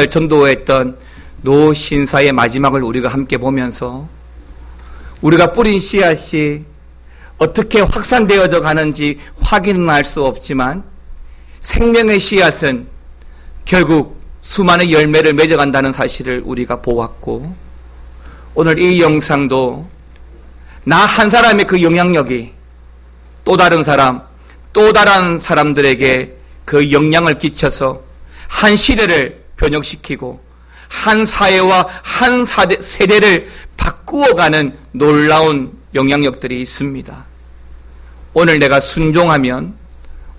18 전도했던 노 신사의 마지막을 우리가 함께 보면서 우리가 뿌린 씨앗이 어떻게 확산되어져 가는지 확인은 할 수 없지만 생명의 씨앗은 결국 수많은 열매를 맺어간다는 사실을 우리가 보았고, 오늘 이 영상도 나 한 사람의 그 영향력이 또 다른 사람, 또 다른 사람들에게 그 영향을 끼쳐서 한 시대를 변혁시키고 한 사회와 한 세대를 바꾸어가는 놀라운 영향력들이 있습니다. 오늘 내가 순종하면,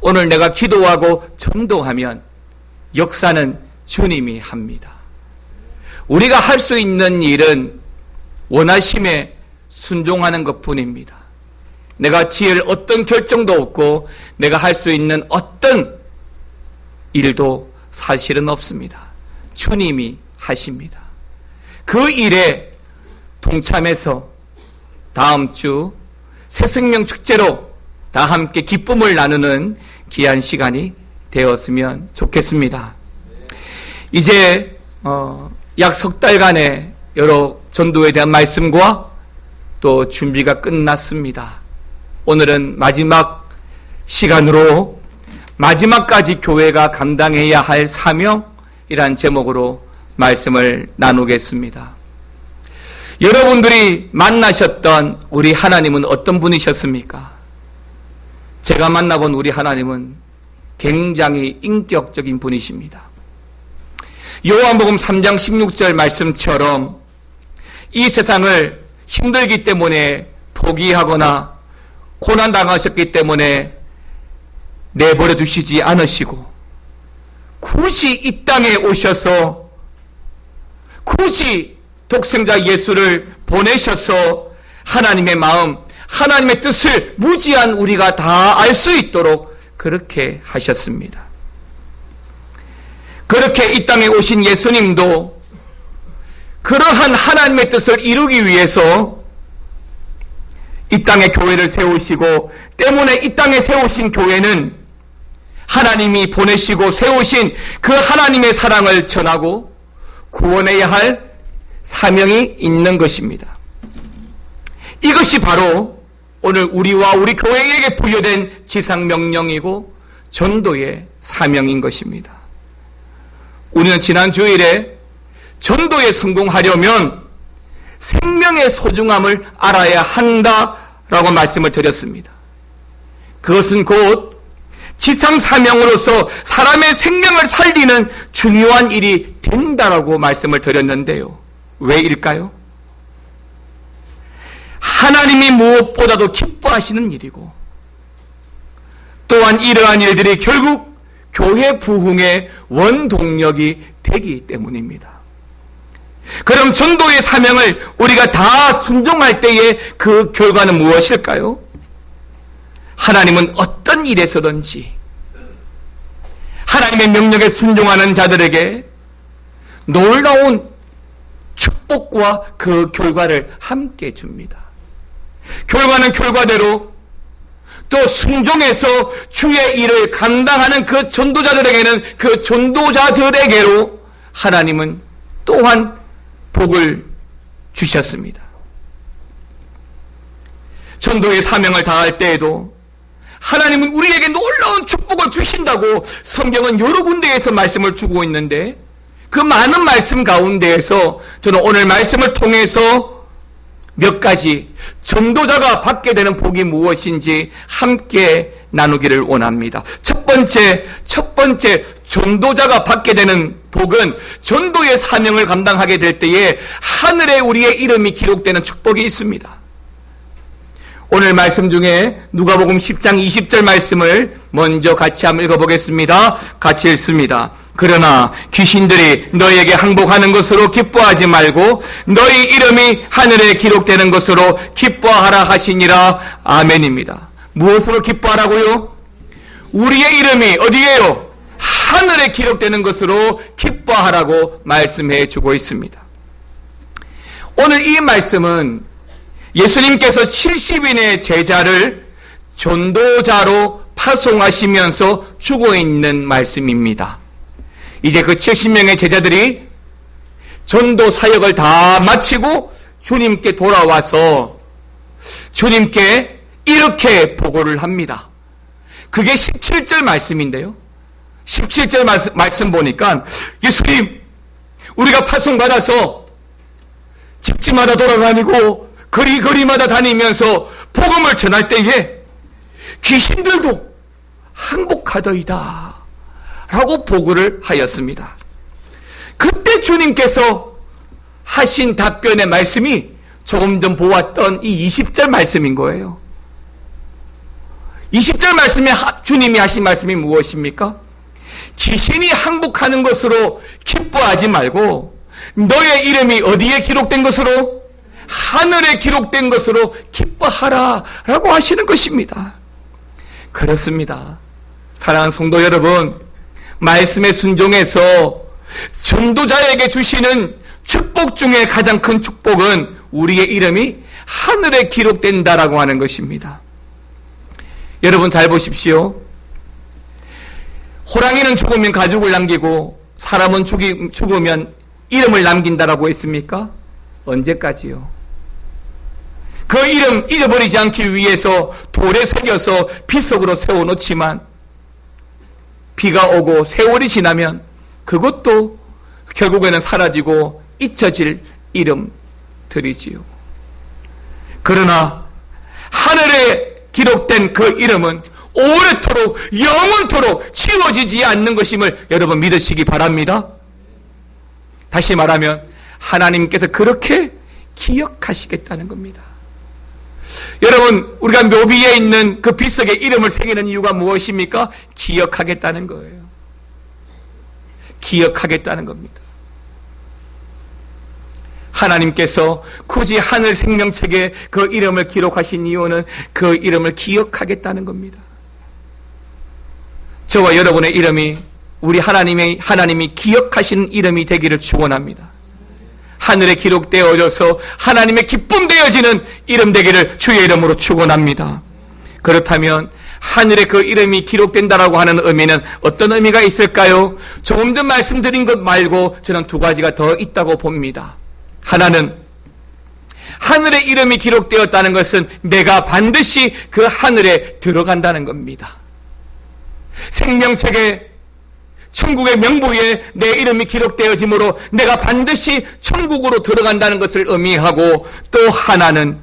오늘 내가 기도하고 전도하면 역사는 주님이 합니다. 우리가 할 수 있는 일은 원하심에 순종하는 것뿐입니다. 내가 지을 어떤 결정도 없고 내가 할 수 있는 어떤 일도 사실은 없습니다. 주님이 하십니다. 그 일에 동참해서 다음 주 새생명 축제로 다 함께 기쁨을 나누는 귀한 시간이 되었으면 좋겠습니다. 이제 약 석 달간의 여러 전도에 대한 말씀과 또 준비가 끝났습니다. 오늘은 마지막 시간으로 마지막까지 교회가 감당해야 할 사명이란 제목으로 말씀을 나누겠습니다. 여러분들이 만나셨던 우리 하나님은 어떤 분이셨습니까? 제가 만나본 우리 하나님은 굉장히 인격적인 분이십니다. 요한복음 3장 16절 말씀처럼 이 세상을 힘들기 때문에 포기하거나 고난당하셨기 때문에 내버려 두시지 않으시고 굳이 이 땅에 오셔서 굳이 독생자 예수를 보내셔서 하나님의 마음, 하나님의 뜻을 무지한 우리가 다 알 수 있도록 그렇게 하셨습니다. 그렇게 이 땅에 오신 예수님도 그러한 하나님의 뜻을 이루기 위해서 이 땅에 교회를 세우시고, 때문에 이 땅에 세우신 교회는 하나님이 보내시고 세우신 그 하나님의 사랑을 전하고 구원해야 할 사명이 있는 것입니다. 이것이 바로 오늘 우리와 우리 교회에게 부여된 지상명령이고 전도의 사명인 것입니다. 우리는 지난 주일에 전도에 성공하려면 생명의 소중함을 알아야 한다라고 말씀을 드렸습니다. 그것은 곧 지상 사명으로서 사람의 생명을 살리는 중요한 일이 된다라고 말씀을 드렸는데요. 왜일까요? 하나님이 무엇보다도 기뻐하시는 일이고, 또한 이러한 일들이 결국 교회 부흥의 원동력이 되기 때문입니다. 그럼 전도의 사명을 우리가 다 순종할 때에 그 결과는 무엇일까요? 하나님은 어떤 일에서든지 하나님의 명령에 순종하는 자들에게 놀라운 축복과 그 결과를 함께 줍니다. 결과는 결과대로 또 순종해서 주의 일을 감당하는 그 전도자들에게는 그 전도자들에게로 하나님은 또한 복을 주셨습니다. 전도의 사명을 다할 때에도 하나님은 우리에게 놀라운 축복을 주신다고 성경은 여러 군데에서 말씀을 주고 있는데, 그 많은 말씀 가운데에서 저는 오늘 말씀을 통해서 몇 가지 전도자가 받게 되는 복이 무엇인지 함께 나누기를 원합니다. 첫 번째 전도자가 받게 되는 복은 전도의 사명을 감당하게 될 때에 하늘에 우리의 이름이 기록되는 축복이 있습니다. 오늘 말씀 중에 누가복음 10장 20절 말씀을 먼저 같이 한번 읽어보겠습니다. 같이 읽습니다. 그러나 귀신들이 너희에게 항복하는 것으로 기뻐하지 말고 너희 이름이 하늘에 기록되는 것으로 기뻐하라 하시니라. 아멘입니다. 무엇으로 기뻐하라고요? 우리의 이름이 어디에요? 하늘에 기록되는 것으로 기뻐하라고 말씀해 주고 있습니다. 오늘 이 말씀은 예수님께서 70인의 제자를 전도자로 파송하시면서 주고 있는 말씀입니다. 이제 그 70명의 제자들이 전도 사역을 다 마치고 주님께 돌아와서 주님께 이렇게 보고를 합니다. 그게 17절 말씀인데요. 17절 말씀 보니까 예수님, 우리가 파송받아서 집집마다 돌아다니고 거리거리마다 다니면서 복음을 전할 때에 귀신들도 항복하더이다 라고 보고를 하였습니다. 그때 주님께서 하신 답변의 말씀이 조금 전 보았던 이 20절 말씀인 거예요. 20절 말씀에 주님이 하신 말씀이 무엇입니까? 귀신이 항복하는 것으로 기뻐하지 말고 너의 이름이 어디에 기록된 것으로? 하늘에 기록된 것으로 기뻐하라 라고 하시는 것입니다. 그렇습니다. 사랑하는 성도 여러분, 말씀에 순종해서 전도자에게 주시는 축복 중에 가장 큰 축복은 우리의 이름이 하늘에 기록된다라고 하는 것입니다. 여러분 잘 보십시오. 호랑이는 죽으면 가죽을 남기고 사람은 죽으면 이름을 남긴다라고 했습니까? 언제까지요? 그 이름 잊어버리지 않기 위해서 돌에 새겨서 빗속으로 세워놓지만 비가 오고 세월이 지나면 그것도 결국에는 사라지고 잊혀질 이름들이지요. 그러나 하늘에 기록된 그 이름은 오래도록 영원토록 지워지지 않는 것임을 여러분 믿으시기 바랍니다. 다시 말하면 하나님께서 그렇게 기억하시겠다는 겁니다. 여러분, 우리가 묘비에 있는 그 빗속에 이름을 새기는 이유가 무엇입니까? 기억하겠다는 거예요. 기억하겠다는 겁니다. 하나님께서 굳이 하늘 생명책에 그 이름을 기록하신 이유는 그 이름을 기억하겠다는 겁니다. 저와 여러분의 이름이 우리 하나님이 기억하시는 이름이 되기를 축원합니다. 하늘에 기록되어져서 하나님의 기쁨 되어지는 이름 되기를 주의 이름으로 축원합니다. 그렇다면 하늘에 그 이름이 기록된다라고 하는 의미는 어떤 의미가 있을까요? 조금 전 말씀드린 것 말고 저는 두 가지가 더 있다고 봅니다. 하나는 하늘에 이름이 기록되었다는 것은 내가 반드시 그 하늘에 들어간다는 겁니다. 생명책에 천국의 명부에 내 이름이 기록되어지므로 내가 반드시 천국으로 들어간다는 것을 의미하고, 또 하나는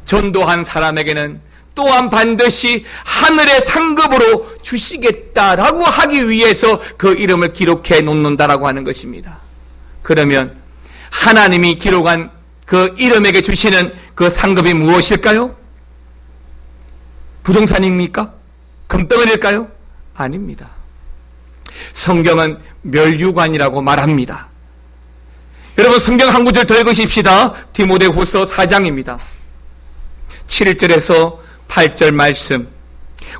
전도한 사람에게는 또한 반드시 하늘의 상급으로 주시겠다라고 하기 위해서 그 이름을 기록해 놓는다라고 하는 것입니다. 그러면 하나님이 기록한 그 이름에게 주시는 그 상급이 무엇일까요? 부동산입니까? 금덩어리일까요? 아닙니다. 성경은 멸류관이라고 말합니다. 여러분, 성경 한 구절 더 읽으십시다. 디모데후서 4장입니다. 7절에서 8절 말씀,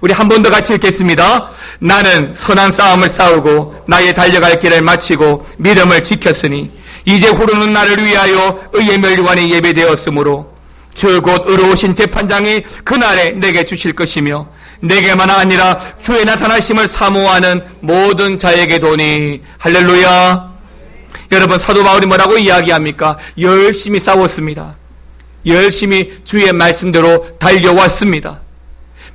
우리 한 번 더 같이 읽겠습니다. 나는 선한 싸움을 싸우고 나의 달려갈 길을 마치고 믿음을 지켰으니 이제 후로는 나를 위하여 의의 멸류관이 예배되었으므로 주 곧 의로우신 재판장이 그날에 내게 주실 것이며 내게만 아니라 주의 나타나심을 사모하는 모든 자에게 도니. 할렐루야. 여러분, 사도 바울이 뭐라고 이야기합니까? 열심히 싸웠습니다. 열심히 주의 말씀대로 달려왔습니다.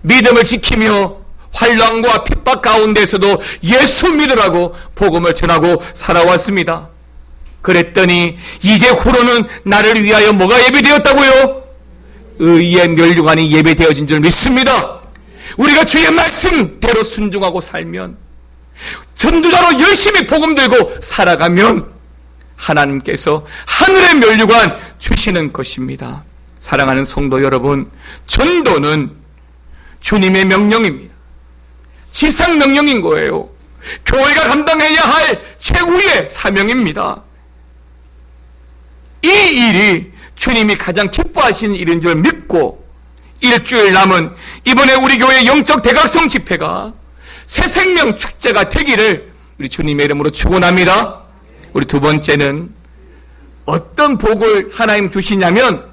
믿음을 지키며 환난과 핍박 가운데서도 예수 믿으라고 복음을 전하고 살아왔습니다. 그랬더니 이제 후로는 나를 위하여 뭐가 예배되었다고요? 의의 멸류관이 예배되어진 줄 믿습니다. 우리가 주의 말씀대로 순종하고 살면, 전도자로 열심히 복음 들고 살아가면 하나님께서 하늘의 멸류관 주시는 것입니다. 사랑하는 성도 여러분, 전도는 주님의 명령입니다. 지상 명령인 거예요. 교회가 감당해야 할 최후의 사명입니다. 이 일이 주님이 가장 기뻐하시는 일인 줄 믿고, 일주일 남은 이번에 우리 교회 영적 대각성 집회가 새 생명 축제가 되기를 우리 주님의 이름으로 축원합니다. 우리 두 번째는 어떤 복을 하나님 주시냐면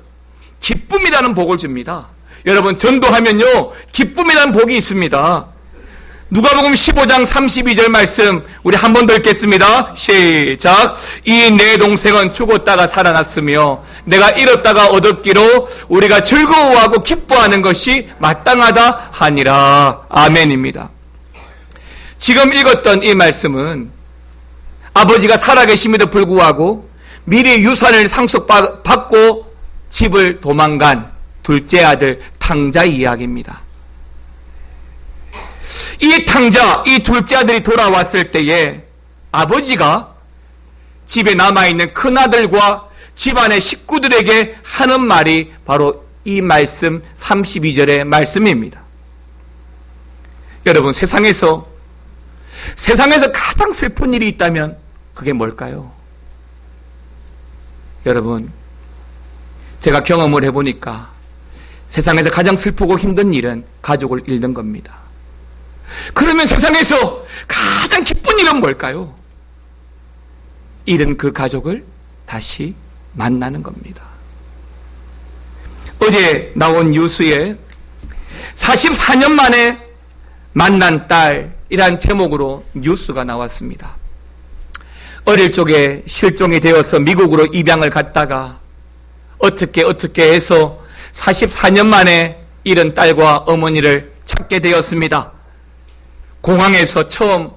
기쁨이라는 복을 줍니다. 여러분, 전도하면요 기쁨이라는 복이 있습니다. 누가복음 15장 32절 말씀 우리 한 번 더 읽겠습니다. 시작. 이 내 동생은 죽었다가 살아났으며 내가 잃었다가 얻었기로 우리가 즐거워하고 기뻐하는 것이 마땅하다 하니라. 아멘입니다. 지금 읽었던 이 말씀은 아버지가 살아계심에도 불구하고 미리 유산을 상속받고 집을 도망간 둘째 아들 탕자 이야기입니다. 이 탕자, 이 둘째 아들이 돌아왔을 때에 아버지가 집에 남아있는 큰아들과 집안의 식구들에게 하는 말이 바로 이 말씀 32절의 말씀입니다. 여러분, 세상에서 가장 슬픈 일이 있다면 그게 뭘까요? 여러분, 제가 경험을 해보니까 세상에서 가장 슬프고 힘든 일은 가족을 잃는 겁니다. 그러면 세상에서 가장 기쁜 일은 뭘까요? 잃은 그 가족을 다시 만나는 겁니다. 어제 나온 뉴스에 44년 만에 만난 딸이란 제목으로 뉴스가 나왔습니다. 어릴 적에 실종이 되어서 미국으로 입양을 갔다가 어떻게 해서 44년 만에 잃은 딸과 어머니를 찾게 되었습니다. 공항에서 처음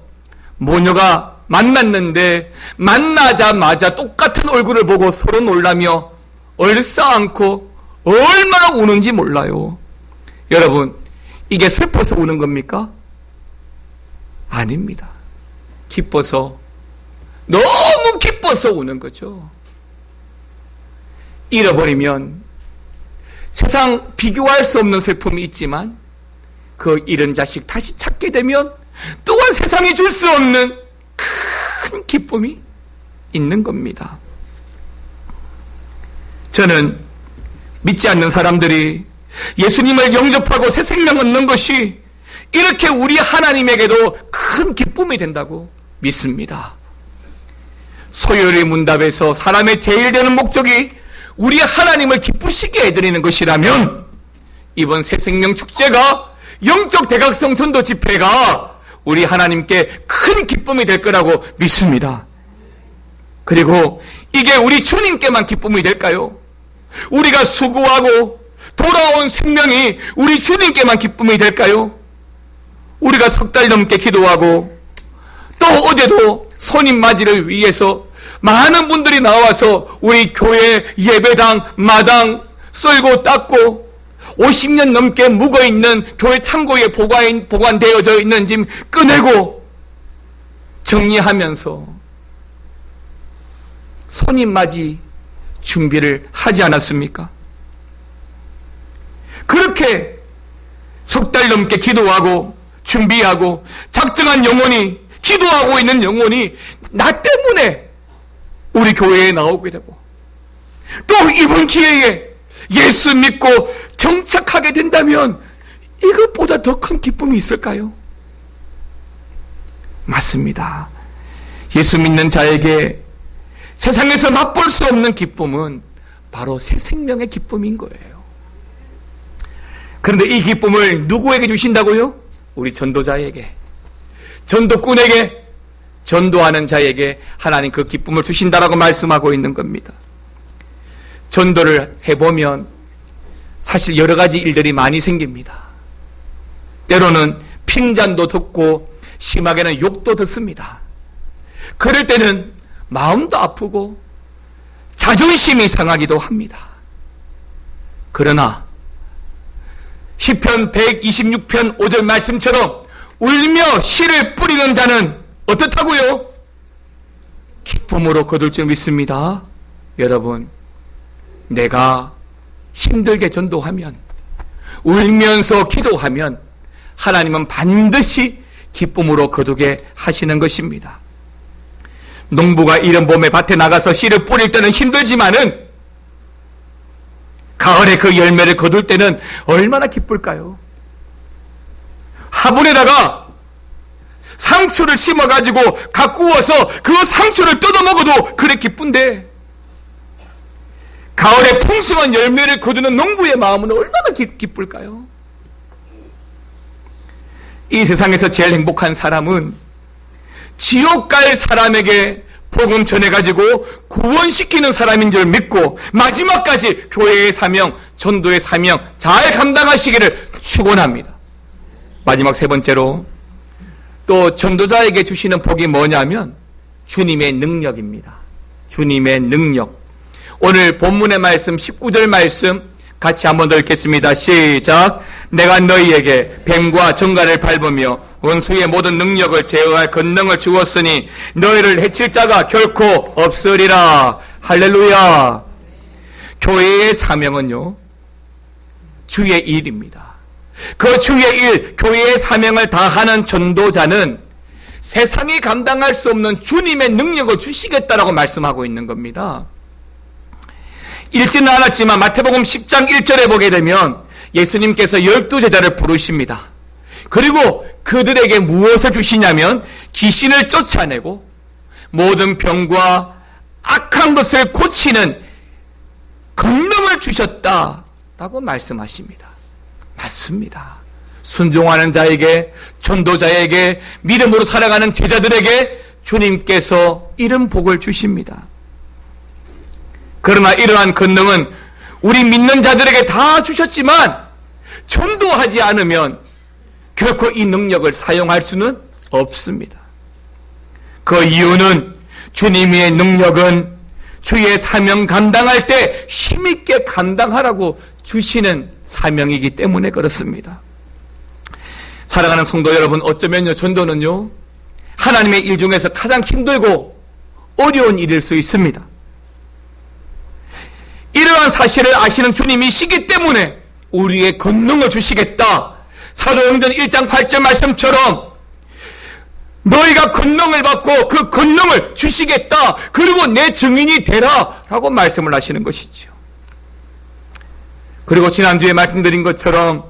모녀가 만났는데 만나자마자 똑같은 얼굴을 보고 서로 놀라며 얼싸안고 얼마나 우는지 몰라요. 여러분, 이게 슬퍼서 우는 겁니까? 아닙니다. 기뻐서, 너무 기뻐서 우는 거죠. 잃어버리면 세상 비교할 수 없는 슬픔이 있지만 그 잃은 자식 다시 찾게 되면 또한 세상이 줄 수 없는 큰 기쁨이 있는 겁니다. 저는 믿지 않는 사람들이 예수님을 영접하고 새 생명 얻는 것이 이렇게 우리 하나님에게도 큰 기쁨이 된다고 믿습니다. 소요리 문답에서 사람의 제일 되는 목적이 우리 하나님을 기쁘시게 해드리는 것이라면 이번 새 생명 축제가 영적 대각성 전도 집회가 우리 하나님께 큰 기쁨이 될 거라고 믿습니다. 그리고 이게 우리 주님께만 기쁨이 될까요? 우리가 수고하고 돌아온 생명이 우리 주님께만 기쁨이 될까요? 우리가 석 달 넘게 기도하고 또 어제도 손님 맞이를 위해서 많은 분들이 나와서 우리 교회 예배당 마당 썰고 닦고 50년 넘게 묵어있는 교회 창고에 보관되어져 있는 짐 꺼내고 정리하면서 손님 맞이 준비를 하지 않았습니까? 그렇게 석 달 넘게 기도하고 준비하고 작정한 영혼이, 기도하고 있는 영혼이 나 때문에 우리 교회에 나오게 되고 또 이번 기회에 예수 믿고 정착하게 된다면 이것보다 더 큰 기쁨이 있을까요? 맞습니다. 예수 믿는 자에게 세상에서 맛볼 수 없는 기쁨은 바로 새 생명의 기쁨인 거예요. 그런데 이 기쁨을 누구에게 주신다고요? 우리 전도자에게, 전도꾼에게, 전도하는 자에게 하나님 그 기쁨을 주신다라고 말씀하고 있는 겁니다. 전도를 해보면 사실 여러 가지 일들이 많이 생깁니다. 때로는 핀잔도 듣고 심하게는 욕도 듣습니다. 그럴 때는 마음도 아프고 자존심이 상하기도 합니다. 그러나 시편 126편 5절 말씀처럼 울며 씨를 뿌리는 자는 어떻다고요? 기쁨으로 거둘 줄 믿습니다. 여러분, 내가 힘들게 전도하면, 울면서 기도하면 하나님은 반드시 기쁨으로 거두게 하시는 것입니다. 농부가 이른 봄에 밭에 나가서 씨를 뿌릴 때는 힘들지만은 가을에 그 열매를 거둘 때는 얼마나 기쁠까요? 화분에다가 상추를 심어가지고 가꾸어서 그 상추를 뜯어먹어도 그래 기쁜데 가을에 풍성한 열매를 거두는 농부의 마음은 얼마나 기쁠까요? 이 세상에서 제일 행복한 사람은 지옥 갈 사람에게 복음 전해가지고 구원시키는 사람인 줄 믿고 마지막까지 교회의 사명, 전도의 사명 잘 감당하시기를 축원합니다. 마지막 세 번째로 또 전도자에게 주시는 복이 뭐냐면 주님의 능력입니다. 주님의 능력. 오늘 본문의 말씀 19절 말씀 같이 한번 더 읽겠습니다. 시작. 내가 너희에게 뱀과 정갈을 밟으며 원수의 모든 능력을 제어할 권능을 주었으니 너희를 해칠 자가 결코 없으리라. 할렐루야. 교회의 사명은요, 주의 일입니다. 그 주의 일, 교회의 사명을 다하는 전도자는 세상이 감당할 수 없는 주님의 능력을 주시겠다라고 말씀하고 있는 겁니다. 읽지는 않았지만 마태복음 10장 1절에 보게 되면 예수님께서 12제자를 부르십니다. 그리고 그들에게 무엇을 주시냐면 귀신을 쫓아내고 모든 병과 악한 것을 고치는 권능을 주셨다라고 말씀하십니다. 맞습니다. 순종하는 자에게, 전도자에게, 믿음으로 살아가는 제자들에게 주님께서 이런 복을 주십니다. 그러나 이러한 권능은 우리 믿는 자들에게 다 주셨지만 전도하지 않으면 결코 이 능력을 사용할 수는 없습니다. 그 이유는 주님의 능력은 주의 사명 감당할 때 힘있게 감당하라고 주시는 사명이기 때문에 그렇습니다. 사랑하는 성도 여러분, 어쩌면요, 전도는요, 하나님의 일 중에서 가장 힘들고 어려운 일일 수 있습니다. 이러한 사실을 아시는 주님이시기 때문에 우리의 권능을 주시겠다. 사도행전 1장 8절 말씀처럼 너희가 권능을 받고 그 권능을 주시겠다. 그리고 내 증인이 되라. 라고 말씀을 하시는 것이죠. 그리고 지난주에 말씀드린 것처럼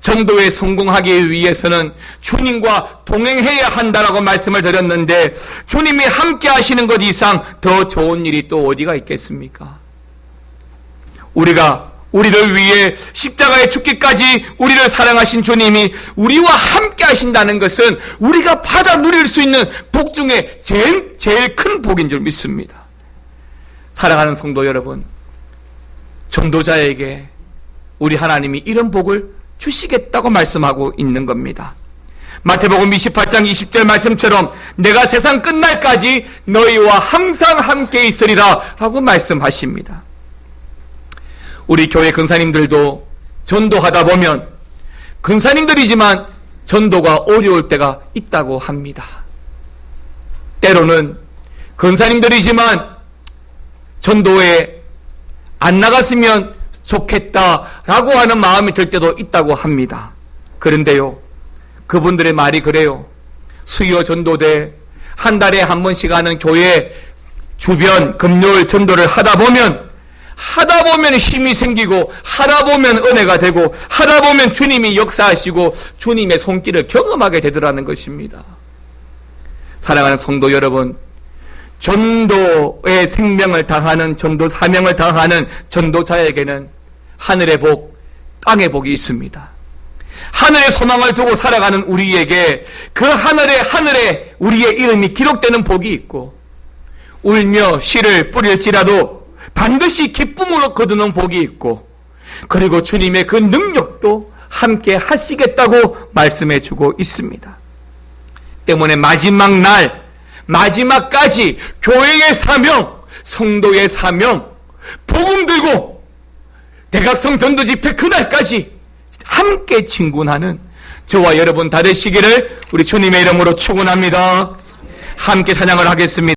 전도에 성공하기 위해서는 주님과 동행해야 한다라고 말씀을 드렸는데 주님이 함께 하시는 것 이상 더 좋은 일이 또 어디가 있겠습니까? 우리를 위해 십자가에 죽기까지 우리를 사랑하신 주님이 우리와 함께 하신다는 것은 우리가 받아 누릴 수 있는 복 중에 제일 큰 복인 줄 믿습니다. 사랑하는 성도 여러분, 전도자에게 우리 하나님이 이런 복을 주시겠다고 말씀하고 있는 겁니다. 마태복음 28장 20절 말씀처럼 내가 세상 끝날까지 너희와 항상 함께 있으리라 라고 말씀하십니다. 우리 교회 근사님들도 전도하다 보면 근사님들이지만 전도가 어려울 때가 있다고 합니다. 때로는 근사님들이지만 전도에 안 나갔으면 좋겠다라고 하는 마음이 들 때도 있다고 합니다. 그런데요, 그분들의 말이 그래요. 수요 전도대 한 달에 한 번씩 하는 교회 주변 금요일 전도를 하다 보면 힘이 생기고 하다 보면 은혜가 되고 하다 보면 주님이 역사하시고 주님의 손길을 경험하게 되더라는 것입니다. 사랑하는 성도 여러분, 전도의 생명을 다하는 전도 사명을 다하는 전도자에게는 하늘의 복, 땅의 복이 있습니다. 하늘의 소망을 두고 살아가는 우리에게 그 하늘에 우리의 이름이 기록되는 복이 있고 울며 씨를 뿌릴지라도 반드시 기쁨으로 거두는 복이 있고 그리고 주님의 그 능력도 함께 하시겠다고 말씀해 주고 있습니다. 때문에 마지막 날, 마지막까지 교회의 사명, 성도의 사명, 복음 들고 대각성 전도 집회 그날까지 함께 진군하는 저와 여러분 다 되시기를 우리 주님의 이름으로 축원합니다. 함께 찬양을 하겠습니다.